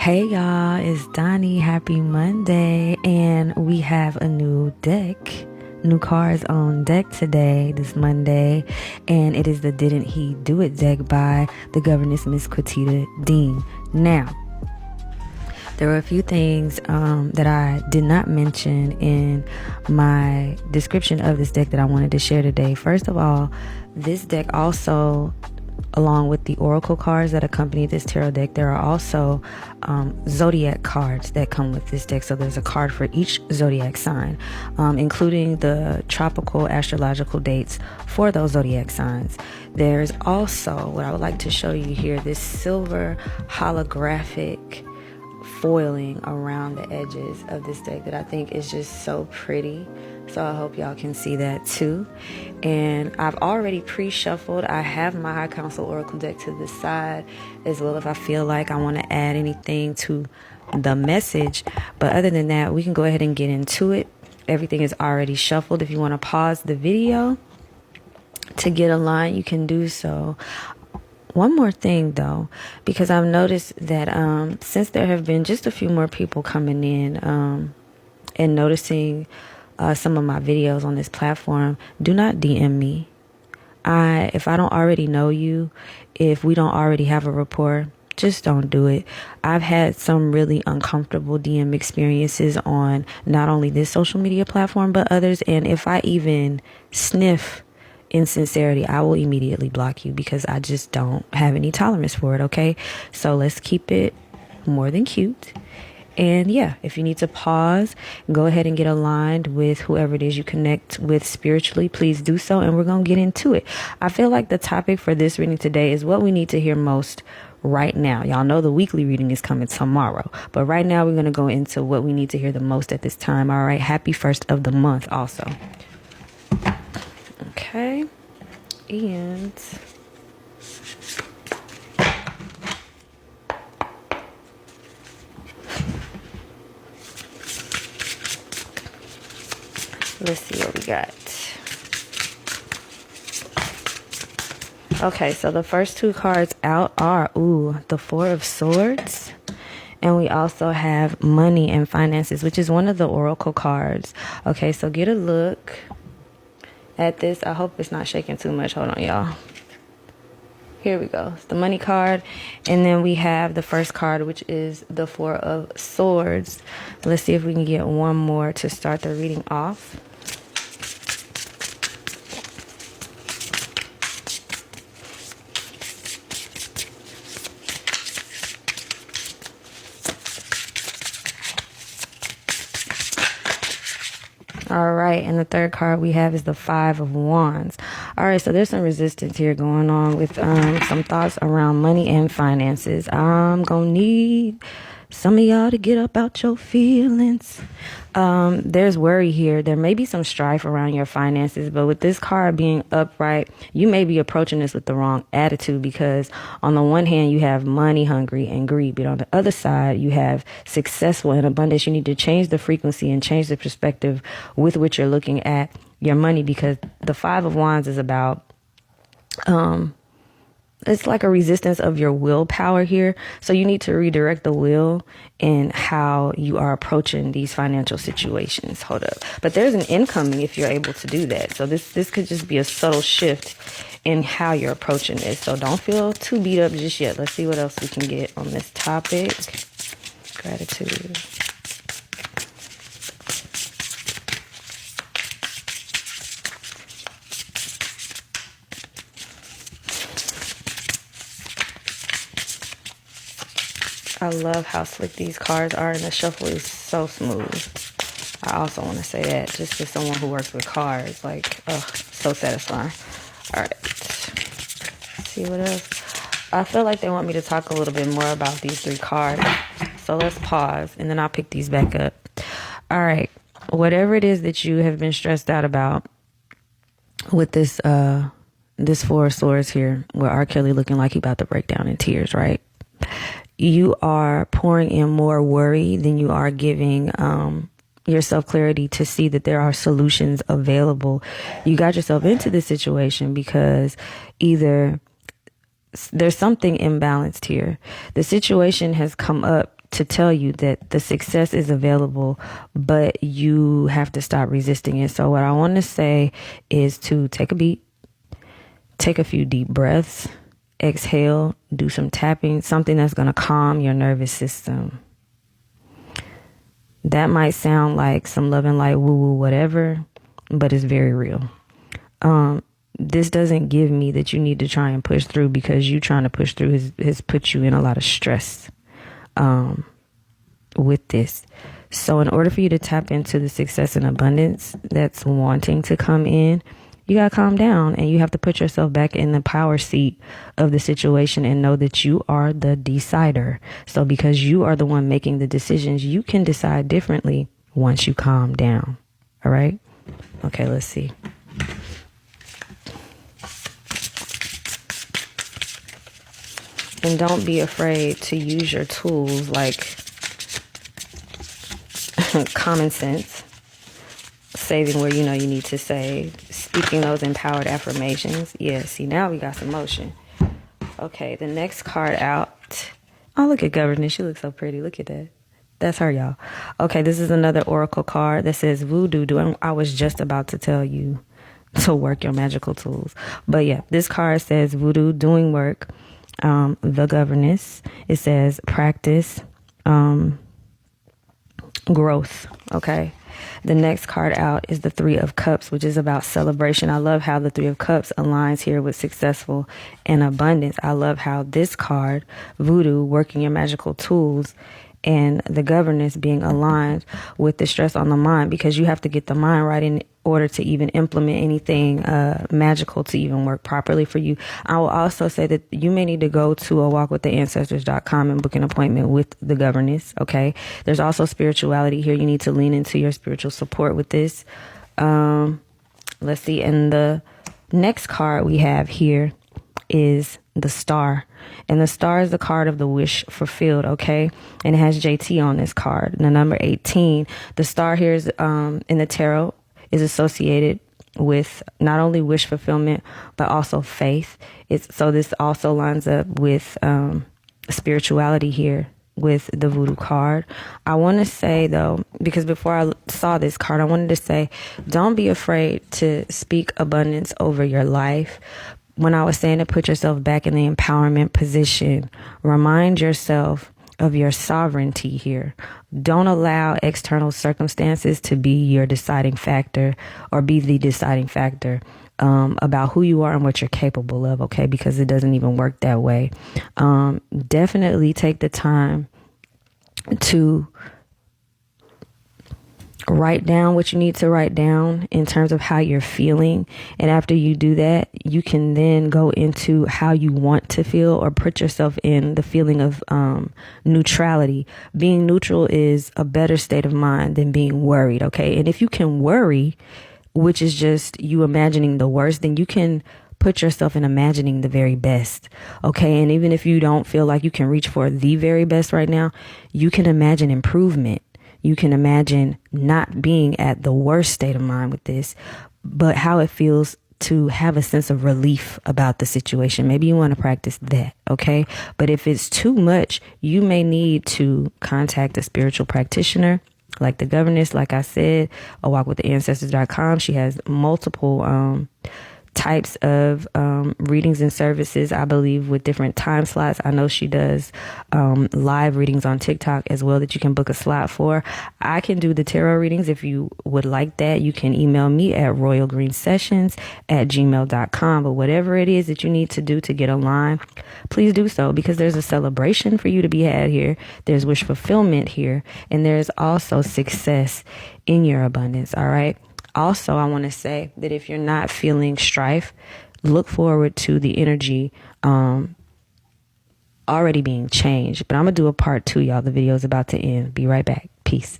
Hey y'all, it's Donnie. Happy Monday, and we have a new deck. New cards on deck today, this Monday, and it is the Didn't He Do It deck by the governess, Miss Quetita Dean. Now, there were a few things that I did not mention in my description of this deck that I wanted to share today. First of all, this deck also, along with the oracle cards that accompany this tarot deck, there are also zodiac cards that come with this deck. So there's a card for each zodiac sign, including the tropical astrological dates for those zodiac signs. There's also, what I would like to show you here, this silver holographic foiling around the edges of this deck that I think is just so pretty. So I hope y'all can see that too. And I've already pre-shuffled. I have my High Council Oracle deck to the side as well if I feel like I want to add anything to the message. But other than that, we can go ahead and get into it. Everything is already shuffled. If you want to pause the video to get a line, you can do so. One more thing though, because I've noticed that since there have been just a few more people coming in and noticing some of my videos on this platform, do not DM me. If I don't already know you, if we don't already have a rapport, just don't do it. I've had some really uncomfortable DM experiences on not only this social media platform, but others. And if I even sniff insincerity, I will immediately block you because I just don't have any tolerance for it. Okay, so let's keep it more than cute. And yeah, if you need to pause, go ahead and get aligned with whoever it is you connect with spiritually, please do so. And we're going to get into it. I feel like the topic for this reading today is what we need to hear most right now. Y'all know the weekly reading is coming tomorrow, but right now we're going to go into what we need to hear the most at this time. All right. Happy first of the month also. Okay. And let's see what we got. Okay, so the first two cards out are, the Four of Swords. And we also have Money and Finances, which is one of the oracle cards. Okay, so get a look at this. I hope it's not shaking too much. Hold on, y'all. Here we go. It's the Money card. And then we have the first card, which is the Four of Swords. Let's see if we can get one more to start the reading off. All right, and the third card we have is the Five of Wands. All right, so there's some resistance here going on with some thoughts around money and finances. I'm gonna need some of y'all to get up out your feelings. There's worry here. There may be some strife around your finances, but with this card being upright, you may be approaching this with the wrong attitude because on the one hand, you have money hungry and greed, but on the other side, you have successful and abundance. You need to change the frequency and change the perspective with which you're looking at your money, because the Five of Wands is about, it's like a resistance of your willpower here. So you need to redirect the will in how you are approaching these financial situations. Hold up. But there's an incoming if you're able to do that. So this could just be a subtle shift in how you're approaching this. So don't feel too beat up just yet. Let's see what else we can get on this topic. Gratitude. I love how slick these cards are, and the shuffle is so smooth. I also want to say that just as someone who works with cards, like, so satisfying. All right, let's see what else. I feel like they want me to talk a little bit more about these three cards, so let's pause, and then I'll pick these back up. All right, whatever it is that you have been stressed out about with this Four of Swords here, with R. Kelly looking like he about to break down in tears, right? You are pouring in more worry than you are giving yourself clarity to see that there are solutions available. You got yourself into this situation because either there's something imbalanced here. The situation has come up to tell you that the success is available, but you have to stop resisting it. So what I want to say is to take a beat, take a few deep breaths, exhale, do some tapping, something that's going to calm your nervous system. That might sound like some love and light woo-woo whatever, but it's very real. This doesn't give me that you need to try and push through, because you trying to push through has put you in a lot of stress with this. So in order for you to tap into the success and abundance that's wanting to come in, you got to calm down, and you have to put yourself back in the power seat of the situation and know that you are the decider. So because you are the one making the decisions, you can decide differently once you calm down. All right? Okay, let's see. And don't be afraid to use your tools like common sense, saving where you know you need to save, speaking those empowered affirmations. Yeah, see, now we got some motion. Okay, the next card out. Oh, look at Governess. She looks so pretty. Look at that. That's her, y'all. Okay, this is another oracle card that says voodoo doing. I was just about to tell you to work your magical tools. But yeah, this card says voodoo doing work. The Governess. It says practice, growth. Okay. The next card out is the Three of Cups, which is about celebration. I love how the Three of Cups aligns here with successful and abundance. I love how this card, voodoo, working your magical tools, and the Governess being aligned with the stress on the mind, because you have to get the mind right in order to even implement anything magical to even work properly for you. I will also say that you may need to go to awalkwithancestors.com and book an appointment with the Governess. Okay. There's also spirituality here. You need to lean into your spiritual support with this. Let's see. And the next card we have here is the Star. And the Star is the card of the wish fulfilled, okay? And it has JT on this card. And the number 18, the Star here is in the tarot is associated with not only wish fulfillment, but also faith. So this also lines up with spirituality here with the voodoo card. I want to say, though, because before I saw this card, I wanted to say, don't be afraid to speak abundance over your life. When I was saying to put yourself back in the empowerment position, remind yourself of your sovereignty here. Don't allow external circumstances to be your deciding factor or be the deciding factor about who you are and what you're capable of, okay? Because it doesn't even work that way. Definitely take the time to write down what you need to write down in terms of how you're feeling. And after you do that, you can then go into how you want to feel or put yourself in the feeling of neutrality. Being neutral is a better state of mind than being worried, okay? And if you can worry, which is just you imagining the worst, then you can put yourself in imagining the very best, okay? And even if you don't feel like you can reach for the very best right now, you can imagine improvement. You can imagine not being at the worst state of mind with this, but how it feels to have a sense of relief about the situation. Maybe you want to practice that, okay? But if it's too much, you may need to contact a spiritual practitioner like the Governess. Like I said, awalkwithancestors.com. She has multiple types of readings and services, I believe, with different time slots. I know she does live readings on TikTok as well that you can book a slot for. I can do the tarot readings if you would like that. You can email me at royalgreensessions@gmail.com. But whatever it is that you need to do to get aligned, please do so, because there's a celebration for you to be had here. There's wish fulfillment here, and there's also success in your abundance. All right. Also, I want to say that if you're not feeling strife, look forward to the energy already being changed. But I'm going to do a part 2, y'all. The video is about to end. Be right back. Peace.